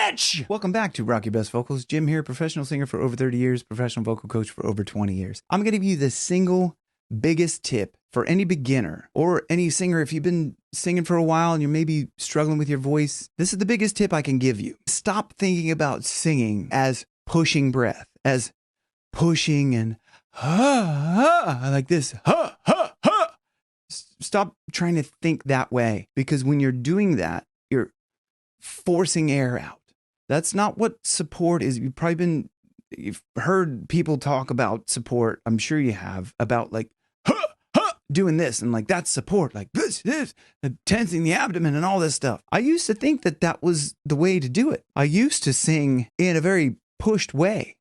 bitch! Welcome back to Rock Your Best Vocals. Jim here, professional singer for over 30 years, professional vocal coach for over 20 years. I'm going to give you the single biggest tip for any beginner or any singer. If you've been singing for a while and you're maybe struggling with your voice, this is the biggest tip I can give you. Stop thinking about singing as pushing breath, as pushing and like this, Stop trying to think that way, because when you're doing that, you're forcing air out. That's not what support is. You've heard people talk about support. I'm sure you have, about like doing this and like that's support, like this, tensing the abdomen and all this stuff. I used to think that that was the way to do it. I used to sing in a very pushed way.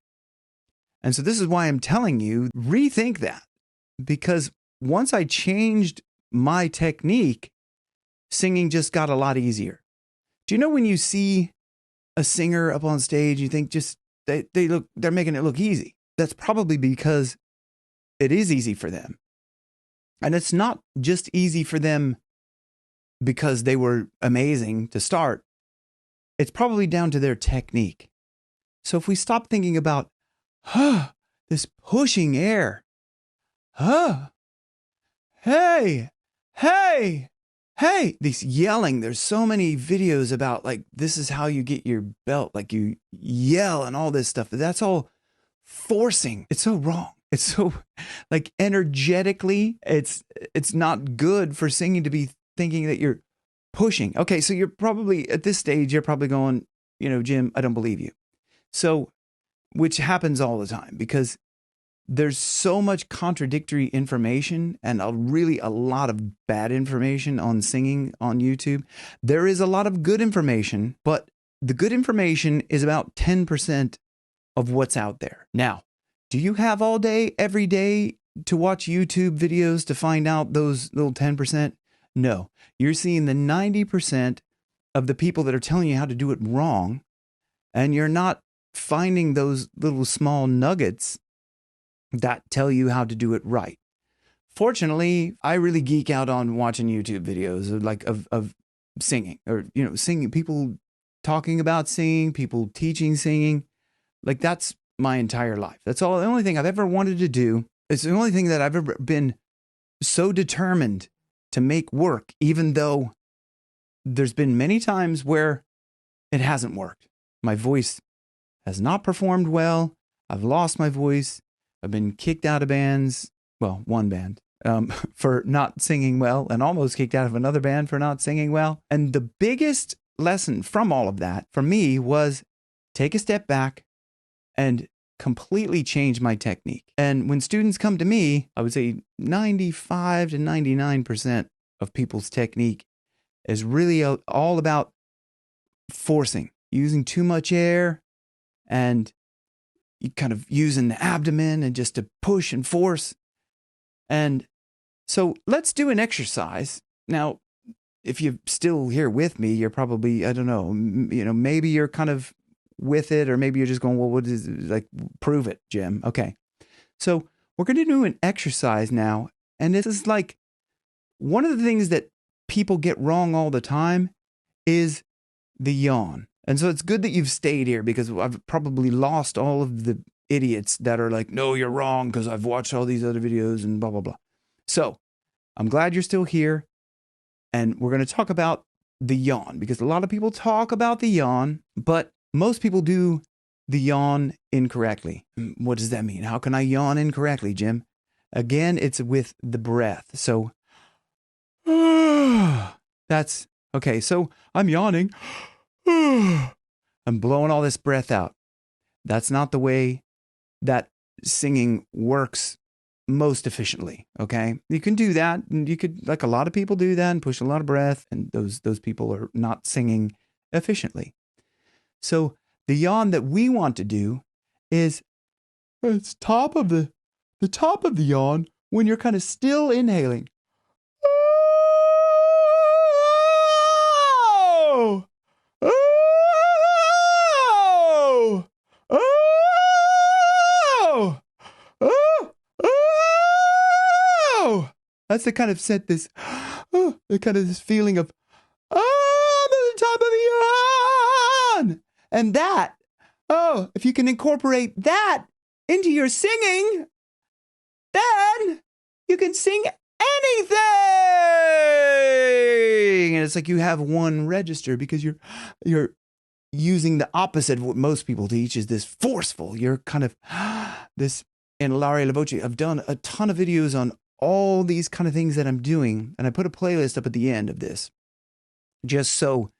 And so this is why I'm telling you, rethink that, because once I changed my technique, singing just got a lot easier. Do you know when you see a singer up on stage, you think just they're making it look easy? That's probably because it is easy for them. And it's not just easy for them because they were amazing to start. It's probably down to their technique. So if we stop thinking about, this pushing air, hey, this yelling. There's so many videos about like, this is how you get your belt. Like you yell and all this stuff. That's all forcing. It's so wrong. It's so like energetically, it's not good for singing to be thinking that you're pushing. Okay. So you're probably at this stage, you're probably going, Jim, I don't believe you. So, which happens all the time because there's so much contradictory information and a lot of bad information on singing on YouTube. There is a lot of good information, but the good information is about 10% of what's out there. Now, do you have all day, every day to watch YouTube videos to find out those little 10%? No, you're seeing the 90% of the people that are telling you how to do it wrong, and you're not finding those little small nuggets that tell you how to do it right. Fortunately, I really geek out on watching YouTube videos of singing, or singing, people talking about singing, people teaching singing. Like that's my entire life. That's all. The only thing I've ever wanted to do. It's the only thing that I've ever been so determined to make work, even though there's been many times where it hasn't worked. My voice has not performed well. I've lost my voice. I've been kicked out of bands. Well, one band for not singing well, and almost kicked out of another band for not singing well. And the biggest lesson from all of that for me was take a step back and completely change my technique. And when students come to me, I would say 95 to 99% of people's technique is really all about forcing, using too much air, and you kind of using the abdomen and just to push and force. And so let's do an exercise. Now, if you're still here with me, you're probably, I don't know, maybe you're kind of with it, or maybe you're just going, well, what is it? Like, prove it, Jim. Okay. So we're going to do an exercise now. And this is like one of the things that people get wrong all the time is the yawn. And so it's good that you've stayed here, because I've probably lost all of the idiots that are like, no, you're wrong, because I've watched all these other videos and blah, blah, blah. So I'm glad you're still here. And we're going to talk about the yawn, because a lot of people talk about the yawn, but most people do the yawn incorrectly. What does that mean? How can I yawn incorrectly, Jim? Again, it's with the breath. So that's okay. So I'm yawning. I'm blowing all this breath out. That's not the way that singing works most efficiently. Okay. You can do that. And you could, like a lot of people do that and push a lot of breath, and those people are not singing efficiently. So the yawn that we want to do is it's the top of the yawn when you're kind of still inhaling. That's the kind of this kind of this feeling of, I'm at the top of the yawn. And that, oh, if you can incorporate that into your singing, then you can sing anything. And it's like you have one register because you're using the opposite of what most people teach, is this forceful. You're kind of this in l'aria alla voce. I've done a ton of videos on all these kind of things that I'm doing, and I put a playlist up at the end of this just so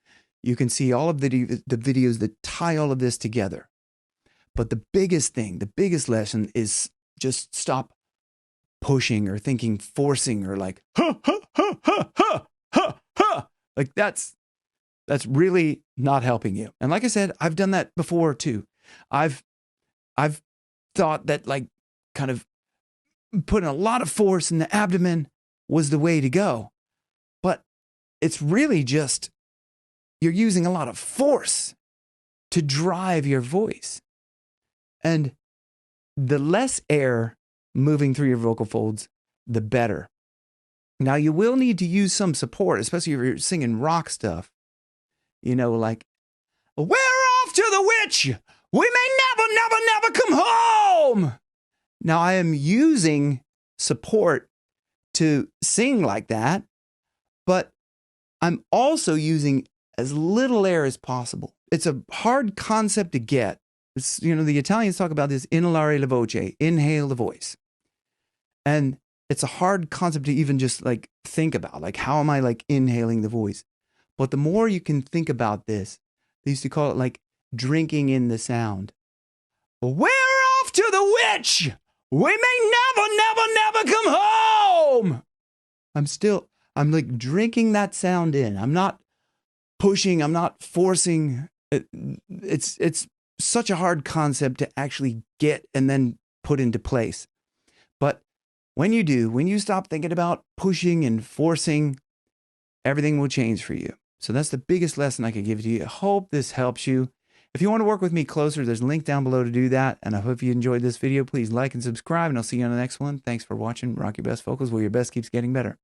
you can see all of the videos that tie all of this together. But the biggest thing, the biggest lesson is just stop pushing or thinking, forcing, or like, ha, ha, ha, ha, ha, ha, ha. Like that's really not helping you. And like I said, I've done that before too. I've thought that like kind of putting a lot of force in the abdomen was the way to go. But it's really just, you're using a lot of force to drive your voice. And the less air moving through your vocal folds, the better. Now, you will need to use some support, especially if you're singing rock stuff. You know, like, we're off to the witch. We may never, never, never come home. Now, I am using support to sing like that, but I'm also using as little air as possible. It's a hard concept to get. It's, you know, the Italians talk about this inhalare la voce, inhale the voice. And it's a hard concept to even just like think about, like, how am I like inhaling the voice? But the more you can think about this, they used to call it like drinking in the sound. We're off to the witch. We may never, never, never come home. I'm like drinking that sound in. I'm not pushing. I'm not forcing. It's such a hard concept to actually get and then put into place. But when you do, when you stop thinking about pushing and forcing, everything will change for you. So that's the biggest lesson I could give to you. I hope this helps you. If you want to work with me closer, there's a link down below to do that. And I hope you enjoyed this video. Please like and subscribe, and I'll see you on the next one. Thanks for watching. Rock your best vocals where your best keeps getting better.